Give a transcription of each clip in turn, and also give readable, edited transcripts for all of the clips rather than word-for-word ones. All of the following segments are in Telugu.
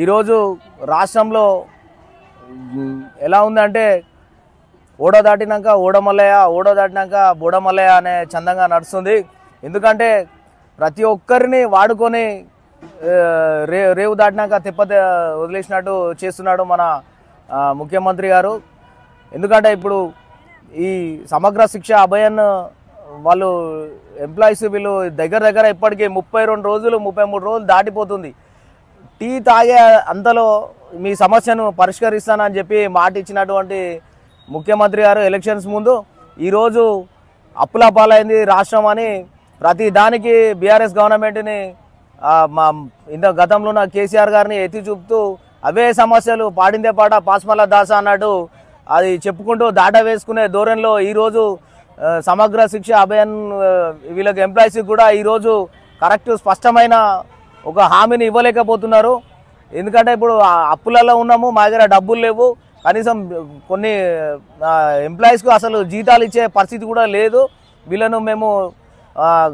ఈరోజు రాష్ట్రంలో ఎలా ఉందంటే ఓడ దాటినాక ఓడమల్లయ్య, ఓడ దాటినాక బోడమల్లయ్య అనే చందంగా నడుస్తుంది. ఎందుకంటే ప్రతి ఒక్కరిని వాడుకొని రేవు దాటినాక తిప్ప వదిలేసినట్టు చేస్తున్నాడు మన ముఖ్యమంత్రి గారు. ఎందుకంటే ఇప్పుడు ఈ సమగ్ర శిక్ష అభయన్ వాళ్ళు ఎంప్లాయీస్ వీళ్ళు దగ్గర ఇప్పటికీ 32 రోజులు 33 రోజులు దాటిపోతుంది. టీ తాగే అంతలో మీ సమస్యను పరిష్కరిస్తానని చెప్పి మాట ఇచ్చినటువంటి ముఖ్యమంత్రి గారు ఎలక్షన్స్ ముందు ఈరోజు అప్పుల పాలైంది రాష్ట్రం అని ప్రతి దానికి బీఆర్ఎస్ గవర్నమెంట్ని గతంలో ఉన్న కేసీఆర్ గారిని ఎత్తి చూపుతూ అవే సమస్యలు పాడిందే పాట పాస్మల దాస అన్నట్టు అది చెప్పుకుంటూ దాట వేసుకునే ధోరణిలో ఈరోజు సమగ్ర శిక్ష అభయన్ వీళ్ళకి ఎంప్లాయీస్కి కూడా ఈరోజు కరెక్ట్ స్పష్టమైన ఒక హామీని ఇవ్వలేకపోతున్నారు. ఎందుకంటే ఇప్పుడు అప్పులలో ఉన్నాము, మా దగ్గర డబ్బులు లేవు, కనీసం కొన్ని ఎంప్లాయీస్కు అసలు జీతాలు ఇచ్చే పరిస్థితి కూడా లేదు. వీళ్ళను మేము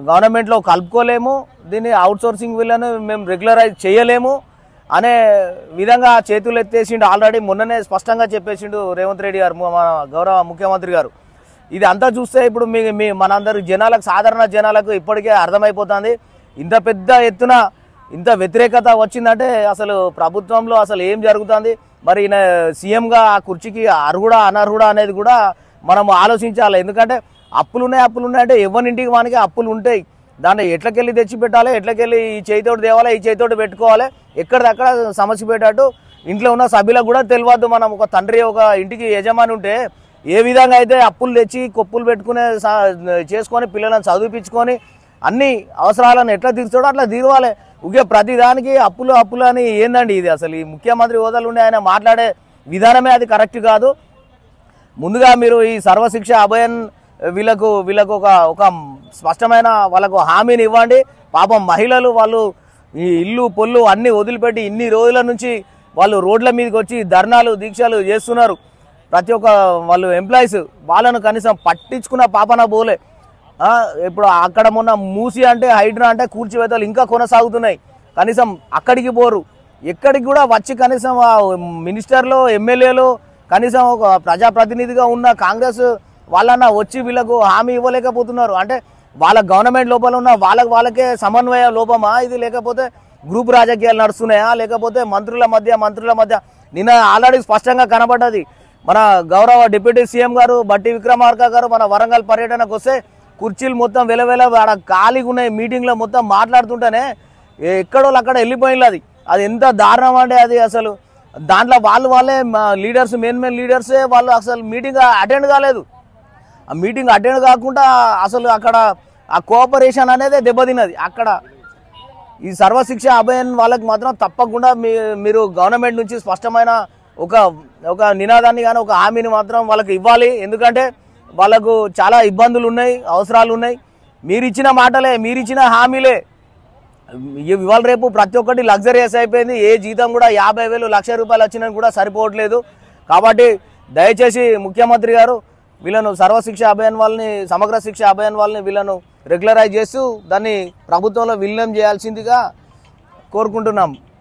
గవర్నమెంట్లో కలుపుకోలేము, దీన్ని అవుట్సోర్సింగ్ వీళ్ళను మేము రెగ్యులరైజ్ చేయలేము అనే విధంగా చేతులు ఎత్తేసిండు. ఆల్రెడీ మొన్ననే స్పష్టంగా చెప్పేసిండు రేవంత్ రెడ్డి గారు, మన గౌరవ ముఖ్యమంత్రి గారు. ఇది అంతా చూస్తే ఇప్పుడు మనందరూ జనాలకు, సాధారణ జనాలకు ఇప్పటికే అర్థమైపోతుంది ఇంత పెద్ద ఎత్తున ఇంత వ్యతిరేకత వచ్చిందంటే అసలు ప్రభుత్వంలో అసలు ఏం జరుగుతుంది, మరి ఈయన సీఎంగా ఆ కుర్చీకి అర్హుడా అనర్హుడా అనేది కూడా మనం ఆలోచించాలి. ఎందుకంటే అప్పులు ఉన్నాయి అంటే ఎవరింటికి వానికి అప్పులు ఉంటాయి, దాన్ని ఎట్లకెళ్ళి తెచ్చిపెట్టాలి, ఎట్లకెళ్ళి ఈ చేతితోటి తేవాలి, ఈ చేతితోటి పెట్టుకోవాలి, ఎక్కడిదక్కడ సమస్య పెట్టేటట్టు ఇంట్లో ఉన్న సభ్యులకు కూడా తెలియద్దు. మనం ఒక తండ్రి ఒక ఇంటికి యజమాని ఉంటే ఏ విధంగా అయితే అప్పులు తెచ్చి కొప్పులు పెట్టుకునే చేసుకొని పిల్లలను చదివిపించుకొని అన్ని అవసరాలను ఎట్లా తీర్చాడో అట్లా తీరవాలి. ఉగే ప్రతిదానికి అప్పులు అని ఏందండి ఇది? అసలు ఈ ముఖ్యమంత్రి హోదాలు ఉండే ఆయన మాట్లాడే విధానమే అది కరెక్ట్ కాదు. ముందుగా మీరు ఈ సర్వశిక్ష అభయన్ వీళ్ళకు ఒక స్పష్టమైన వాళ్ళకు హామీని ఇవ్వండి. పాపం మహిళలు వాళ్ళు ఈ ఇల్లు పొల్లు అన్నీ వదిలిపెట్టి ఇన్ని రోజుల నుంచి వాళ్ళు రోడ్ల మీదకి వచ్చి ధర్నాలు దీక్షలు చేస్తున్నారు. ప్రతి ఒక్క వాళ్ళు ఎంప్లాయీస్ వాళ్ళను కనీసం పట్టించుకున్న పాపన పోలే. ఇప్పుడు అక్కడ మొన్న మూసి అంటే హైడ్రా అంటే కూల్చివేతలు ఇంకా కొనసాగుతున్నాయి, కనీసం అక్కడికి పోరు. ఎక్కడికి కూడా వచ్చి కనీసం మినిస్టర్లు ఎమ్మెల్యేలు కనీసం ఒక ప్రజాప్రతినిధిగా ఉన్న కాంగ్రెస్ వాళ్ళన్నా వచ్చి వీళ్ళకు హామీ ఇవ్వలేకపోతున్నారు. అంటే వాళ్ళ గవర్నమెంట్ లోపల ఉన్న వాళ్ళకే సమన్వయ లోపమా ఇది, లేకపోతే గ్రూప్ రాజకీయాలు నడుస్తున్నాయా, లేకపోతే మంత్రుల మధ్య నిన్న ఆల్రెడీ స్పష్టంగా కనబడ్డది. మన గౌరవ డిప్యూటీ సీఎం గారు బట్టి విక్రమార్క గారు మన వరంగల్ పర్యటనకు వస్తే కుర్చీలు మొత్తం వెలవెల ఆడ ఖాళీగా ఉన్నాయి, మీటింగ్లో మొత్తం మాట్లాడుతుంటేనే ఎక్కడో అక్కడ వెళ్ళిపోయింది. అది ఎంత దారుణం అంటే అది అసలు దాంట్లో వాళ్ళే లీడర్స్ మెయిన్ లీడర్సే వాళ్ళు అసలు మీటింగ్ అటెండ్ కాలేదు. ఆ మీటింగ్ అటెండ్ కాకుండా అసలు అక్కడ ఆ కోఆపరేషన్ అనేది దెబ్బతిన్నది. అక్కడ ఈ సర్వశిక్ష అభయన్ వాళ్ళకి మాత్రం తప్పకుండా మీరు గవర్నమెంట్ నుంచి స్పష్టమైన ఒక నినాదాన్ని కానీ ఒక హామీని మాత్రం వాళ్ళకి ఇవ్వాలి. ఎందుకంటే వాళ్ళకు చాలా ఇబ్బందులు ఉన్నాయి, అవసరాలు ఉన్నాయి. మీరిచ్చిన మాటలే, మీరిచ్చిన హామీలే ఇవాళ రేపు ప్రతి ఒక్కటి లగ్జరియస్ అయిపోయింది. ఏ జీతం కూడా 50,000 1,00,000 వచ్చినా కూడా సరిపోవట్లేదు. కాబట్టి దయచేసి ముఖ్యమంత్రి గారు వీళ్ళను సర్వశిక్ష అభయన్ వాళ్ళని, సమగ్ర శిక్ష అభయన్ వాళ్ళని వీళ్ళను రెగ్యులరైజ్ చేస్తూ దాన్ని ప్రభుత్వంలో విలీనం చేయాల్సిందిగా కోరుకుంటున్నాం.